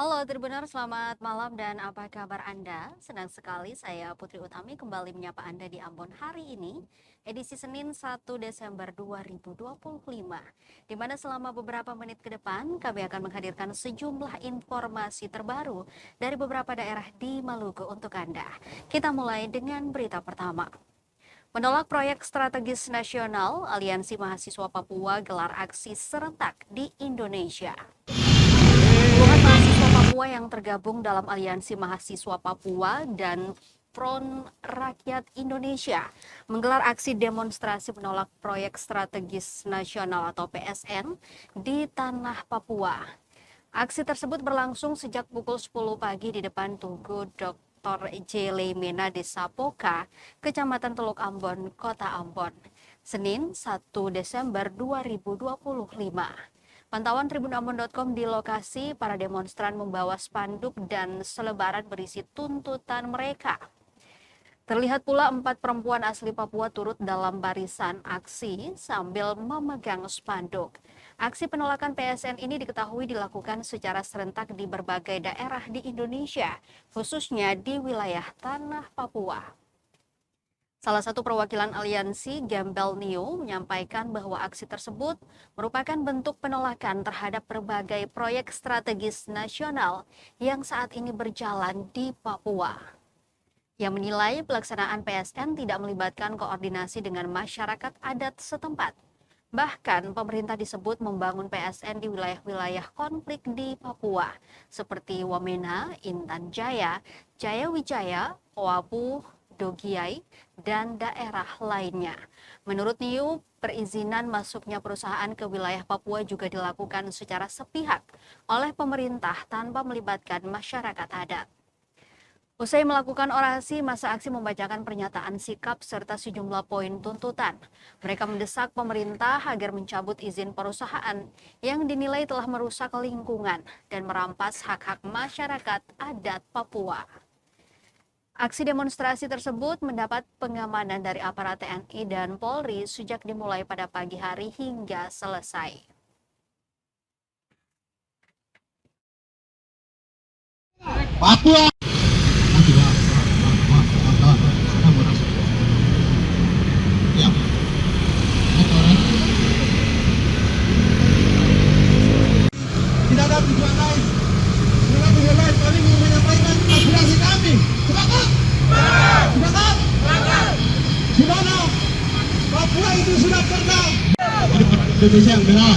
Halo Tribuners, selamat malam dan apa kabar Anda? Senang sekali saya Putri Utami kembali menyapa Anda di Ambon hari ini, edisi Senin 1 Desember 2025, di mana selama beberapa menit ke depan kami akan menghadirkan sejumlah informasi terbaru dari beberapa daerah di Maluku untuk Anda. Kita mulai dengan berita pertama. Menolak proyek strategis nasional, Aliansi Mahasiswa Papua gelar aksi serentak di Indonesia. Puluhan mahasiswa Papua yang tergabung dalam Aliansi Mahasiswa Papua dan Front Rakyat Indonesia menggelar aksi demonstrasi menolak proyek strategis nasional atau PSN di tanah Papua. Aksi tersebut berlangsung sejak pukul 10 pagi di depan Tugu Dr. J. Lemena Desa Poka, Kecamatan Teluk Ambon, Kota Ambon, Senin 1 Desember 2025. Pantauan tribunambon.com di lokasi, para demonstran membawa spanduk dan selebaran berisi tuntutan mereka. Terlihat pula 4 perempuan asli Papua turut dalam barisan aksi sambil memegang spanduk. Aksi penolakan PSN ini diketahui dilakukan secara serentak di berbagai daerah di Indonesia, khususnya di wilayah tanah Papua. Salah satu perwakilan aliansi, Gembel Neo, menyampaikan bahwa aksi tersebut merupakan bentuk penolakan terhadap berbagai proyek strategis nasional yang saat ini berjalan di Papua. Yang menilai pelaksanaan PSN tidak melibatkan koordinasi dengan masyarakat adat setempat. Bahkan pemerintah disebut membangun PSN di wilayah-wilayah konflik di Papua, seperti Wamena, Intan Jaya, Jaya Wijaya, Oahu, Dogiai, dan daerah lainnya. Menurut Niu, perizinan masuknya perusahaan ke wilayah Papua juga dilakukan secara sepihak oleh pemerintah tanpa melibatkan masyarakat adat. Usai melakukan orasi, masa aksi membacakan pernyataan sikap serta sejumlah poin tuntutan. Mereka mendesak pemerintah agar mencabut izin perusahaan yang dinilai telah merusak lingkungan dan merampas hak-hak masyarakat adat Papua. Aksi demonstrasi tersebut mendapat pengamanan dari aparat TNI dan Polri sejak dimulai pada pagi hari hingga selesai. Papua. Tidak ada tujuan lain. Tidak ada tujuan lain. Kami mau menyampaikan aspirasi kami. Sepakat? Sepakat? Di mana Papua itu sudah pernah. Indonesia yang belah.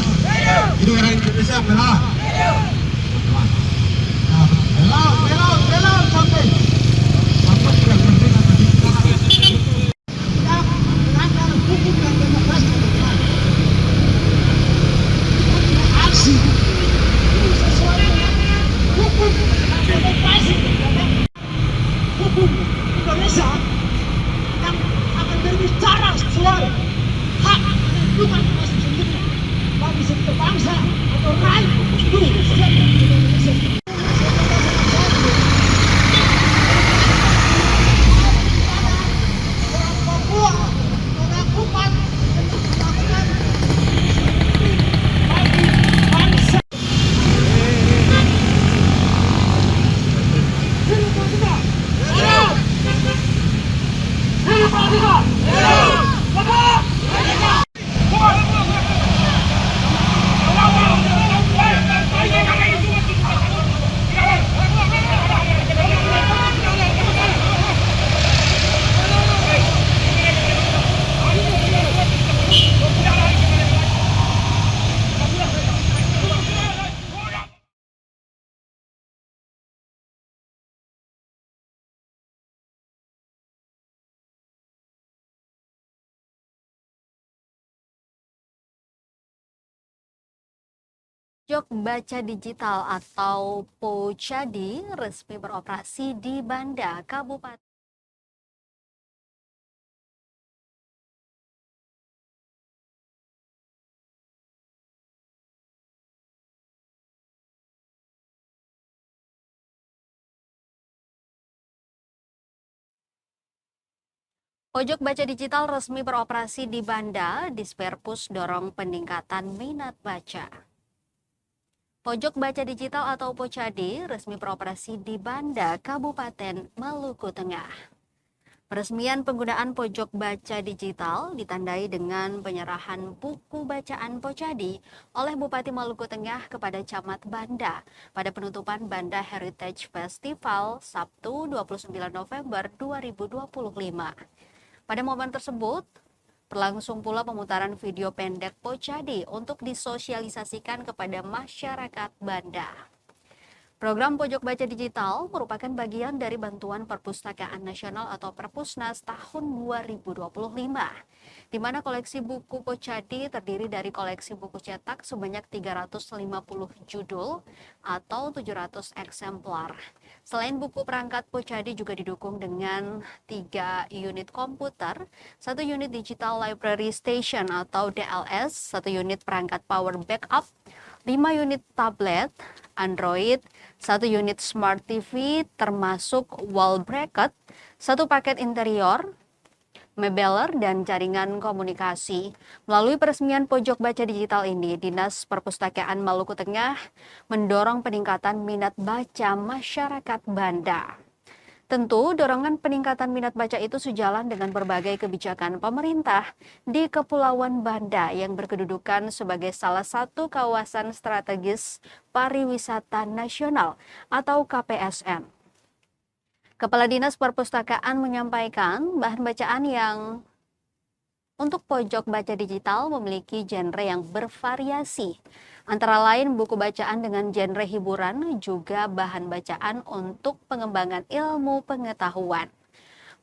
Itu orang Indonesia yang belah. Belah sampai. Papua sudah merdeka tadi. Kita melanggar hukum dan demokrasi. Aksi. Hukum demokrasi. Hukum Indonesia yang akan berbicara sesuai hak menentukan nasib sendiri bagi setiap bangsa atau rakyat itu setiap Indonesia. Orang Papua melakukan bagi bangsa. Pojok Baca Digital atau Pojadi resmi beroperasi di Banda, Kabupaten. Pojok Baca Digital resmi beroperasi di Banda, Disperpus dorong peningkatan minat baca. Pojok Baca Digital atau Pocadi resmi beroperasi di Banda, Kabupaten Maluku Tengah. Peresmian penggunaan pojok baca digital ditandai dengan penyerahan buku bacaan Pocadi oleh Bupati Maluku Tengah kepada Camat Banda pada penutupan Banda Heritage Festival Sabtu 29 November 2025. Pada momen tersebut, berlangsung pula pemutaran video pendek Pocadi untuk disosialisasikan kepada masyarakat Banda. Program Pojok Baca Digital merupakan bagian dari Bantuan Perpustakaan Nasional atau Perpusnas tahun 2025, di mana koleksi buku Pocadi terdiri dari koleksi buku cetak sebanyak 350 judul atau 700 eksemplar. Selain buku perangkat Pocadi juga didukung dengan 3 unit komputer, 1 unit Digital Library Station atau DLS, 1 unit perangkat power backup, 5 unit tablet Android, 1 unit Smart TV termasuk wall bracket, 1 paket interior, mebeler, dan jaringan komunikasi. Melalui peresmian pojok baca digital ini, Dinas Perpustakaan Maluku Tengah mendorong peningkatan minat baca masyarakat Banda. Tentu, dorongan peningkatan minat baca itu sejalan dengan berbagai kebijakan pemerintah di Kepulauan Banda yang berkedudukan sebagai salah satu kawasan strategis pariwisata nasional atau KPSN. Kepala Dinas Perpustakaan menyampaikan bahan bacaan yang untuk pojok baca digital memiliki genre yang bervariasi. Antara lain buku bacaan dengan genre hiburan, juga bahan bacaan untuk pengembangan ilmu pengetahuan.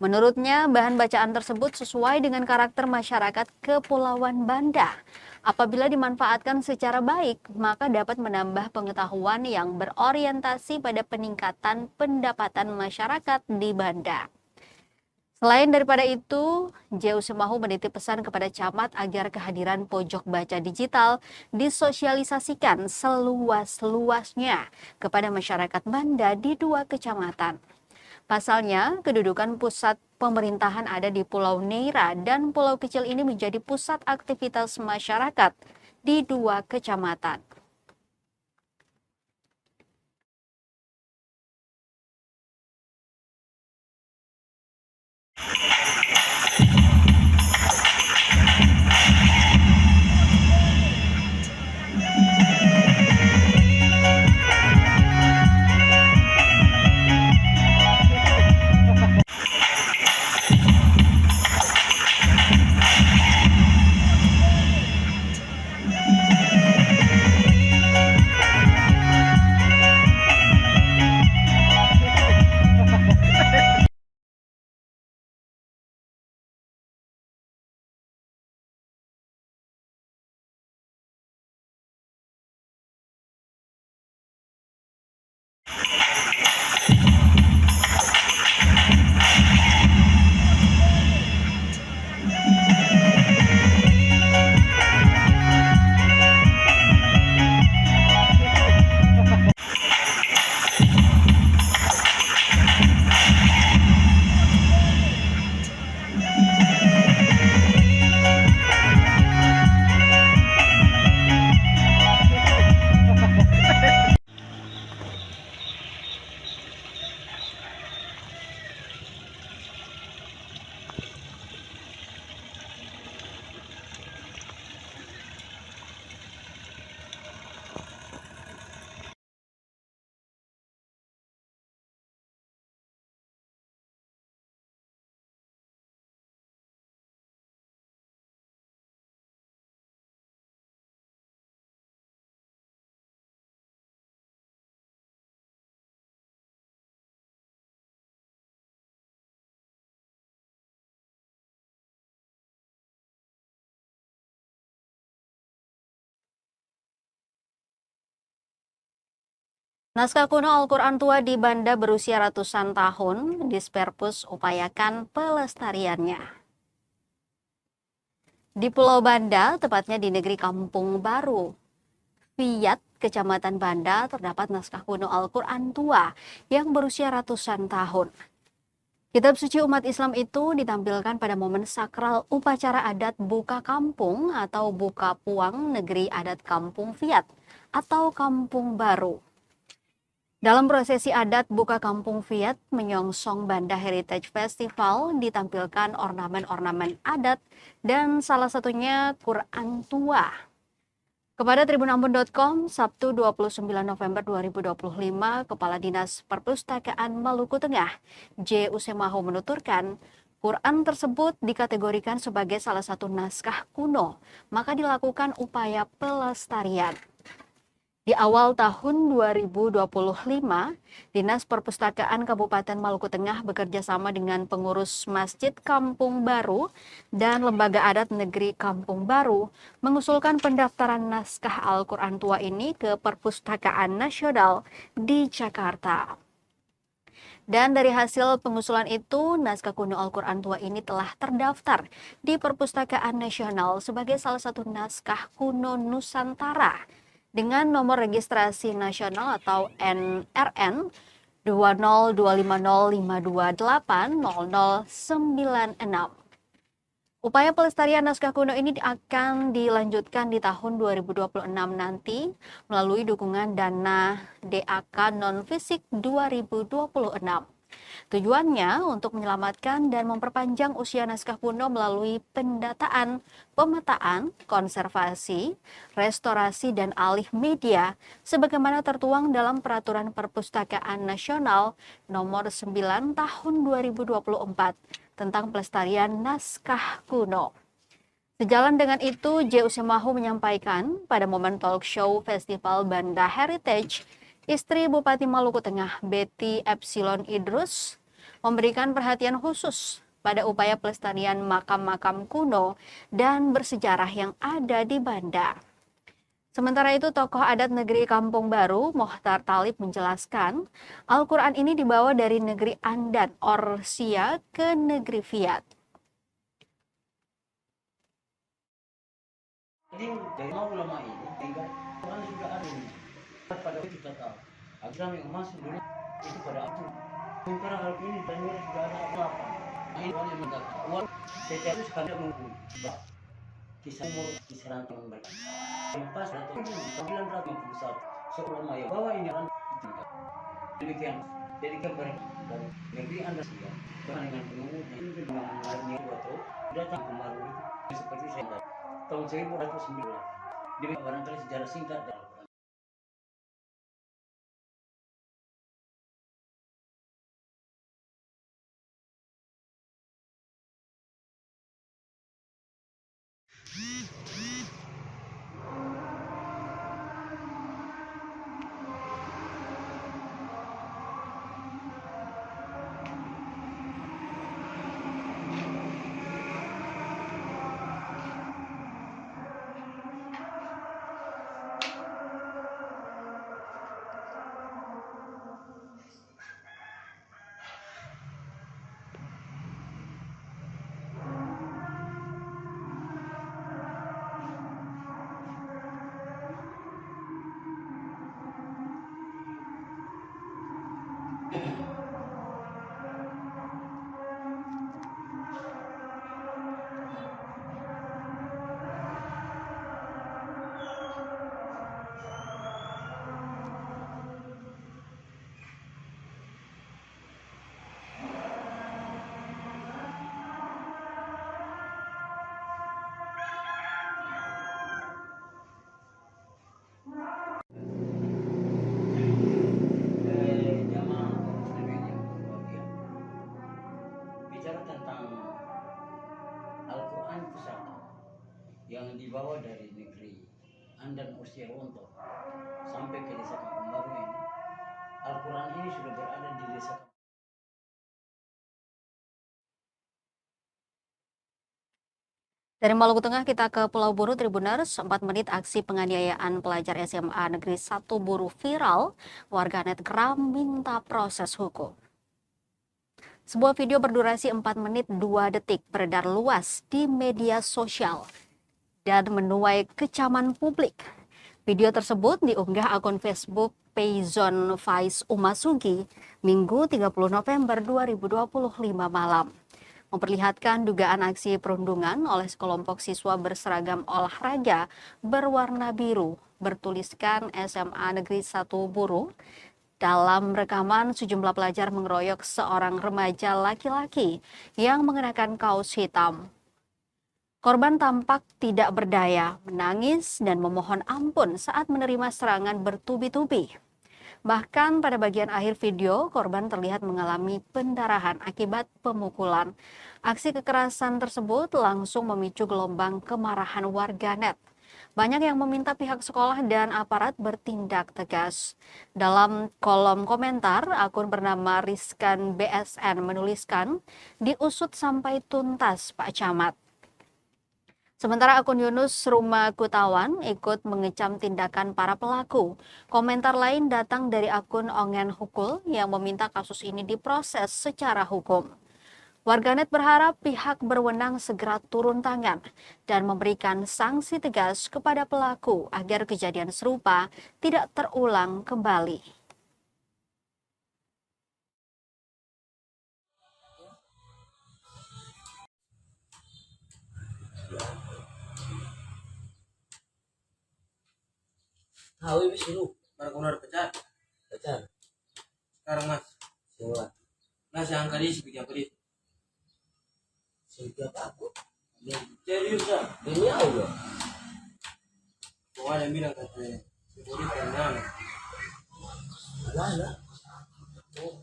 Menurutnya, bahan bacaan tersebut sesuai dengan karakter masyarakat Kepulauan Banda. Apabila dimanfaatkan secara baik, maka dapat menambah pengetahuan yang berorientasi pada peningkatan pendapatan masyarakat di Banda. Selain daripada itu, JU Semahu menitip pesan kepada camat agar kehadiran pojok baca digital disosialisasikan seluas-luasnya kepada masyarakat Banda di 2 kecamatan. Pasalnya, kedudukan pusat pemerintahan ada di Pulau Neira dan pulau kecil ini menjadi pusat aktivitas masyarakat di 2 kecamatan. Naskah kuno Al-Quran tua di Banda berusia ratusan tahun, Disperpus upayakan pelestariannya. Di Pulau Banda, tepatnya di negeri Kampung Baru, Viyat, Kecamatan Banda, terdapat naskah kuno Al-Quran tua yang berusia ratusan tahun. Kitab suci umat Islam itu ditampilkan pada momen sakral upacara adat buka kampung atau buka puang negeri adat Kampung Fiat atau Kampung Baru. Dalam prosesi adat buka Kampung Fiat menyongsong Banda Heritage Festival ditampilkan ornamen-ornamen adat dan salah satunya Quran tua. Kepada tribunambon.com, Sabtu 29 November 2025, Kepala Dinas Perpustakaan Maluku Tengah, J. Usemaho menuturkan, Quran tersebut dikategorikan sebagai salah satu naskah kuno, maka dilakukan upaya pelestarian. Di awal tahun 2025, Dinas Perpustakaan Kabupaten Maluku Tengah bekerja sama dengan pengurus Masjid Kampung Baru dan Lembaga Adat Negeri Kampung Baru mengusulkan pendaftaran naskah Al-Quran tua ini ke Perpustakaan Nasional di Jakarta. Dan dari hasil pengusulan itu, naskah kuno Al-Quran tua ini telah terdaftar di Perpustakaan Nasional sebagai salah satu naskah kuno Nusantara dengan nomor registrasi nasional atau NRN 2025052800096. Upaya pelestarian naskah kuno ini akan dilanjutkan di tahun 2026 nanti melalui dukungan dana DAK non-fisik 2026. Tujuannya untuk menyelamatkan dan memperpanjang usia naskah kuno melalui pendataan, pemetaan, konservasi, restorasi, dan alih media sebagaimana tertuang dalam Peraturan Perpustakaan Nasional Nomor 9 Tahun 2024 tentang pelestarian naskah kuno. Sejalan dengan itu, J. Usemaho menyampaikan pada momen talk show Festival Banda Heritage, istri Bupati Maluku Tengah, Betty Epsilon Idrus, memberikan perhatian khusus pada upaya pelestarian makam-makam kuno dan bersejarah yang ada di Banda. Sementara itu, tokoh adat negeri Kampung Baru, Mohtar Talib menjelaskan, Al-Quran ini dibawa dari negeri Andan, Orsia ke negeri Fiat. Jadi dari ulama ini tinggal Quran sudah ada pada kita tahu agama yang masuk dunia itu pada aku sementara hal ini dan sudah ada apa ini yang mengatakan uang setiap itu sekali mengumpul kisah umur kisaran mereka lepas atau 951 sekolah maya bahwa ini akan tinggal demikian jadi gambar dari negeri Anda siap dengan penunggunya ini dengan mengalami waktu datang kemarin itu seperti saya tahun 1909 di barangkali sejarah singkat dalam yang dibawa dari negeri Andan Orsia Ronto sampai ke desa Kampung Baru ini. Al-Quran ini sudah berada di desa. Dari Maluku Tengah kita ke Pulau Buru, Tribuners. 4 menit aksi penganiayaan pelajar SMA Negeri 1 Buru viral, warganet geram minta proses hukum. Sebuah video berdurasi 4 menit 2 detik beredar luas di media sosial dan menuai kecaman publik. Video tersebut diunggah akun Facebook Payzon Faiz Umasugi, Minggu 30 November 2025 malam, memperlihatkan dugaan aksi perundungan oleh sekelompok siswa berseragam olahraga berwarna biru bertuliskan SMA Negeri 1 Buru. Dalam rekaman, sejumlah pelajar mengeroyok seorang remaja laki-laki yang mengenakan kaos hitam. Korban tampak tidak berdaya, menangis dan memohon ampun saat menerima serangan bertubi-tubi. Bahkan pada bagian akhir video, korban terlihat mengalami pendarahan akibat pemukulan. Aksi kekerasan tersebut langsung memicu gelombang kemarahan warganet. Banyak yang meminta pihak sekolah dan aparat bertindak tegas. Dalam kolom komentar, akun bernama Rizkan BSN menuliskan, "Diusut sampai tuntas Pak Camat." Sementara akun Yunus Rumah Kutawan ikut mengecam tindakan para pelaku. Komentar lain datang dari akun Ongen Hukul yang meminta kasus ini diproses secara hukum. Warganet berharap pihak berwenang segera turun tangan dan memberikan sanksi tegas kepada pelaku agar kejadian serupa tidak terulang kembali. Tahu ini sih lu. Para kunar pecat. Pacar. Sekarang mas. Semua. Mas yang kali seperti apa dia? Siapa aku? Serius ah. Demi Allah. Pokoknya bilang katanya. Seperti tenang. Alah. Oh,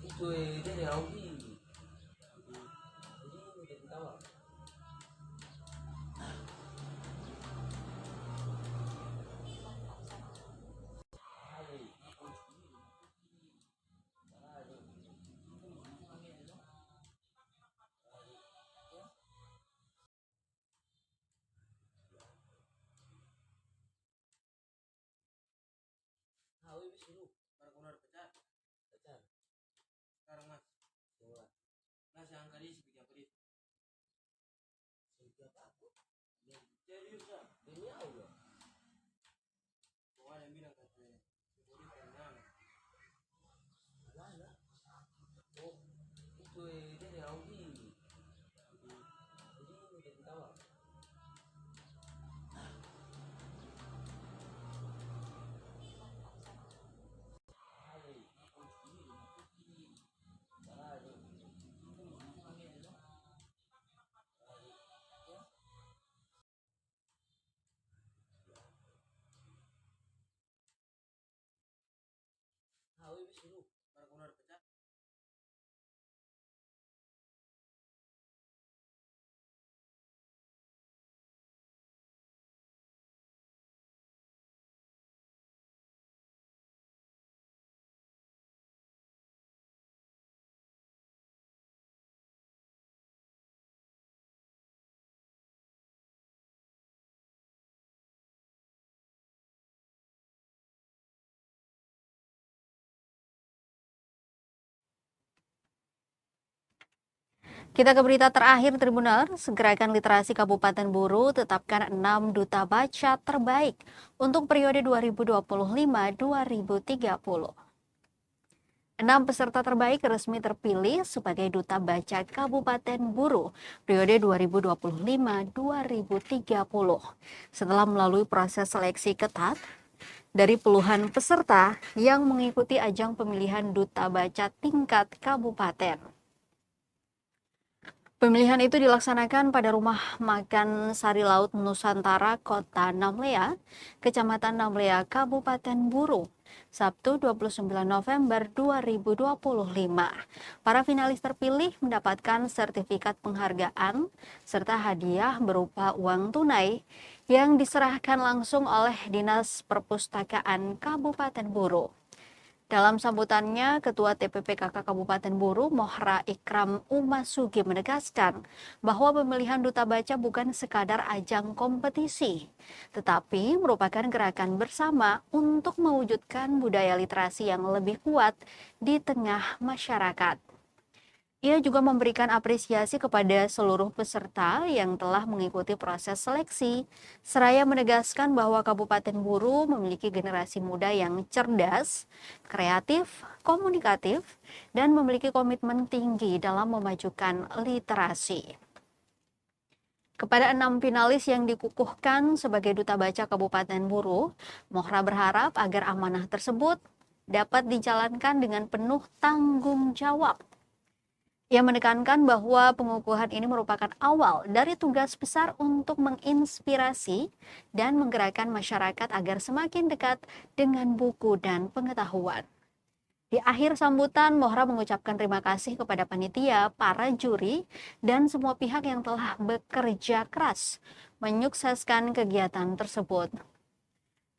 itu dia dari Audi. Jadi udah ketawa. Tahu ini sih lu. Para kunar pecat. Pacar. Sekarang mas. Semua. Mas yang kali seperti apa dia? Siapa aku? Serius ah. Demi Allah. Pokoknya bilang katanya. Seperti tenang. Alah. Oh, itu dia dari Audi. Jadi udah ketawa. Tahu ini sih lu. Para kunar pecat. Kita ke berita terakhir, Tribuner. Gerakan Literasi Kabupaten Buru tetapkan 6 duta baca terbaik untuk periode 2025-2030. 6 peserta terbaik resmi terpilih sebagai Duta Baca Kabupaten Buru periode 2025-2030 setelah melalui proses seleksi ketat dari puluhan peserta yang mengikuti ajang pemilihan Duta Baca tingkat kabupaten. Pemilihan itu dilaksanakan pada Rumah Makan Sari Laut Nusantara, Kota Namlea, Kecamatan Namlea, Kabupaten Buru, Sabtu 29 November 2025. Para finalis terpilih mendapatkan sertifikat penghargaan serta hadiah berupa uang tunai yang diserahkan langsung oleh Dinas Perpustakaan Kabupaten Buru. Dalam sambutannya, Ketua TPPKK Kabupaten Buru, Mohra Ikram Umasugi menegaskan bahwa pemilihan Duta Baca bukan sekadar ajang kompetisi, tetapi merupakan gerakan bersama untuk mewujudkan budaya literasi yang lebih kuat di tengah masyarakat. Ia juga memberikan apresiasi kepada seluruh peserta yang telah mengikuti proses seleksi, seraya menegaskan bahwa Kabupaten Buru memiliki generasi muda yang cerdas, kreatif, komunikatif, dan memiliki komitmen tinggi dalam memajukan literasi. Kepada 6 finalis yang dikukuhkan sebagai Duta Baca Kabupaten Buru, Mohra berharap agar amanah tersebut dapat dijalankan dengan penuh tanggung jawab. Ia menekankan bahwa pengukuhan ini merupakan awal dari tugas besar untuk menginspirasi dan menggerakkan masyarakat agar semakin dekat dengan buku dan pengetahuan. Di akhir sambutan, Mohra mengucapkan terima kasih kepada panitia, para juri, dan semua pihak yang telah bekerja keras menyukseskan kegiatan tersebut.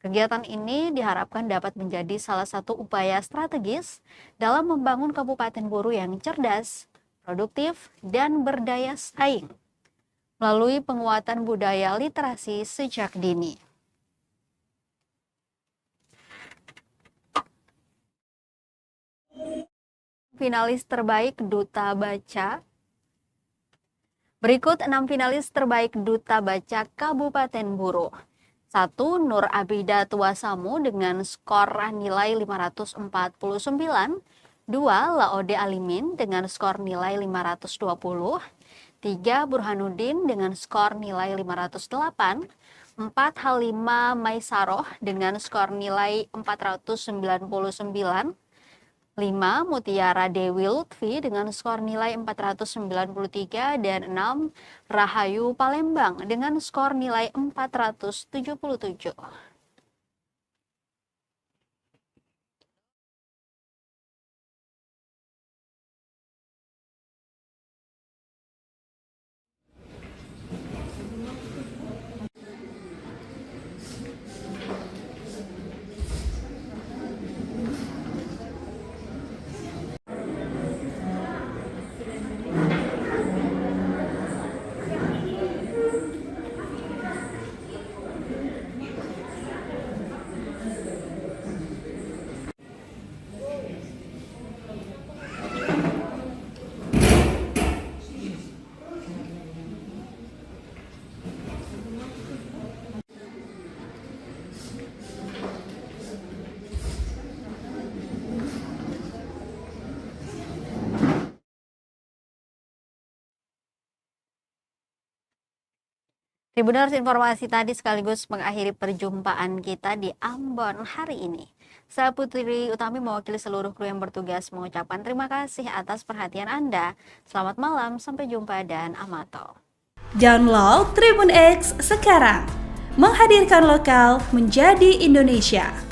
Kegiatan ini diharapkan dapat menjadi salah satu upaya strategis dalam membangun Kabupaten Buru yang cerdas, produktif, dan berdaya saing melalui penguatan budaya literasi sejak dini. Finalis terbaik Duta Baca. Berikut 6 finalis terbaik Duta Baca Kabupaten Buru. 1. Nur Abida Tuasamu dengan skor nilai 549. 2. Laode Alimin dengan skor nilai 520. 3. Burhanuddin dengan skor nilai 508. 4. Halimah Maisaroh dengan skor nilai 499. 5. Mutiara Dewi Lutfi dengan skor nilai 493. Dan 6. Rahayu Palembang dengan skor nilai 477. Tribuners, informasi tadi sekaligus mengakhiri perjumpaan kita di Ambon hari ini. Saya Putri Utami mewakili seluruh kru yang bertugas mengucapkan terima kasih atas perhatian Anda. Selamat malam, sampai jumpa dan amato. Download Tribun X sekarang, menghadirkan lokal menjadi Indonesia.